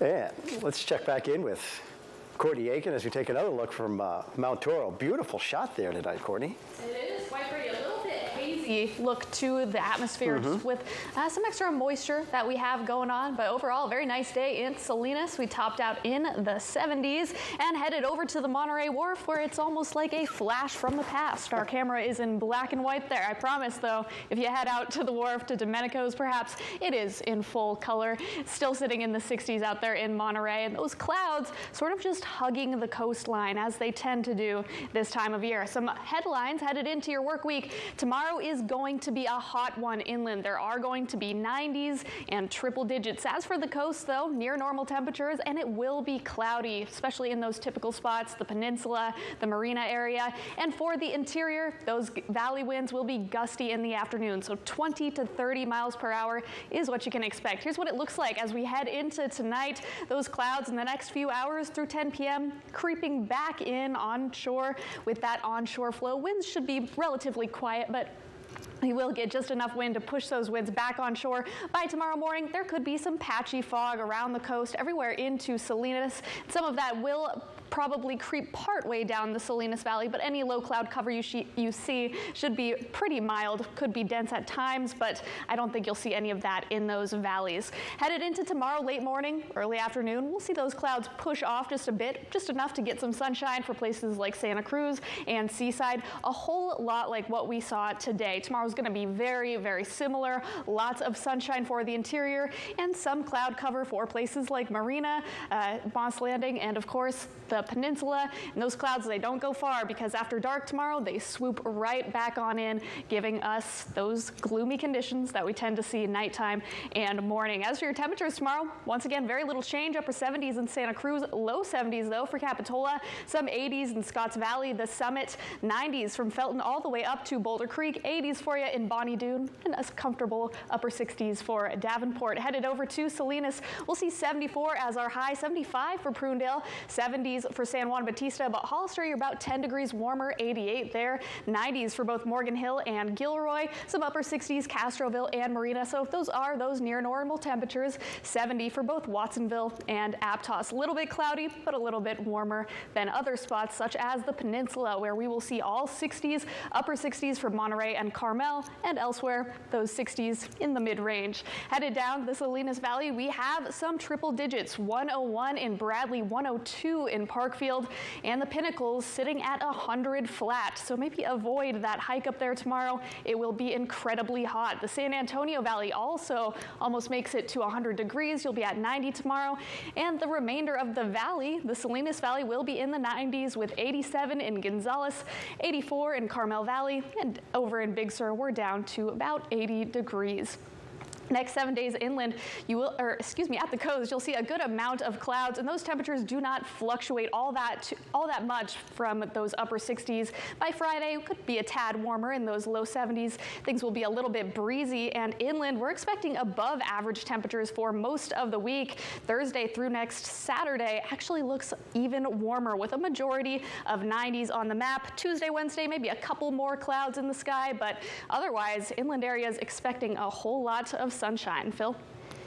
And let's check back in with Courtney Aitken as we take another look from Mount Toro. Beautiful shot there tonight, Courtney. It is quite pretty. A little bit hazy look to the atmosphere with some extra moisture that we have going on. But overall, very nice day in Salinas. We topped out in the 70s and headed over to the Monterey Wharf where it's almost like a flash from the past. Our camera is in black and white there. I promise, though, if you head out to the wharf, to Domenico's perhaps, it is in full color. Still sitting in the 60s out there in Monterey. And those clouds sort of just hugging the coastline as they tend to do this time of year. Some headlines headed into your work week. Tomorrow is going to be a hot one inland. There are going to be 90s and triple digits. As for the coast, though, near normal temperatures, and it will be cloudy, especially in those typical spots, the peninsula, the marina area. And for the interior, those valley winds will be gusty in the afternoon. So 20 to 30 miles per hour is what you can expect. Here's what it looks like as we head into tonight. Those clouds in the next few hours through 10 p.m. creeping back in onshore. With that onshore flow, winds should be relatively quiet, but we will get just enough wind to push those winds back on shore. By tomorrow morning, there could be some patchy fog around the coast everywhere into Salinas. Some of that will probably creep part way down the Salinas Valley, but any low cloud cover you see should be pretty mild. Could be dense at times, but I don't think you'll see any of that in those valleys. Headed into tomorrow late morning, early afternoon, we'll see those clouds push off just a bit, just enough to get some sunshine for places like Santa Cruz and Seaside. A whole lot like what we saw today. Tomorrow's going to be very, very similar. Lots of sunshine for the interior and some cloud cover for places like Marina, Moss Landing, and of course the peninsula. And those clouds, they don't go far because after dark tomorrow, they swoop right back on in, giving us those gloomy conditions that we tend to see nighttime and morning. As for your temperatures tomorrow, once again, very little change. Upper 70s in Santa Cruz, low 70s though for Capitola, some 80s in Scotts Valley, the Summit, 90s from Felton all the way up to Boulder Creek, 80s for you in Bonnie Doon, and a comfortable upper 60s for Davenport. Headed over to Salinas, we'll see 74 as our high, 75 for Prunedale, 70s for San Juan Bautista, but Hollister, you're about 10 degrees warmer, 88 there, 90s for both Morgan Hill and Gilroy, some upper 60s, Castroville and Marina. So if those are those near normal temperatures, 70 for both Watsonville and Aptos. A little bit cloudy, but a little bit warmer than other spots such as the peninsula, where we will see all 60s, upper 60s for Monterey and Carmel, and elsewhere those 60s in the mid-range. Headed down the Salinas Valley, we have some triple digits, 101 in Bradley, 102 in Parkfield, and the Pinnacles sitting at 100 flat. So maybe avoid that hike up there tomorrow. It will be incredibly hot. The San Antonio Valley also almost makes it to 100 degrees. You'll be at 90 tomorrow. And the remainder of the valley, the Salinas Valley, will be in the 90s with 87 in Gonzales, 84 in Carmel Valley, and over in Big Sur, we're down to about 80 degrees. Next 7 days inland, at the coast, you'll see a good amount of clouds, and those temperatures do not fluctuate all that much from those upper 60s. By Friday, it could be a tad warmer in those low 70s. Things will be a little bit breezy, and inland, we're expecting above average temperatures for most of the week. Thursday through next Saturday actually looks even warmer with a majority of 90s on the map. Tuesday, Wednesday, maybe a couple more clouds in the sky, but otherwise, inland areas expecting a whole lot of sunshine. Phil?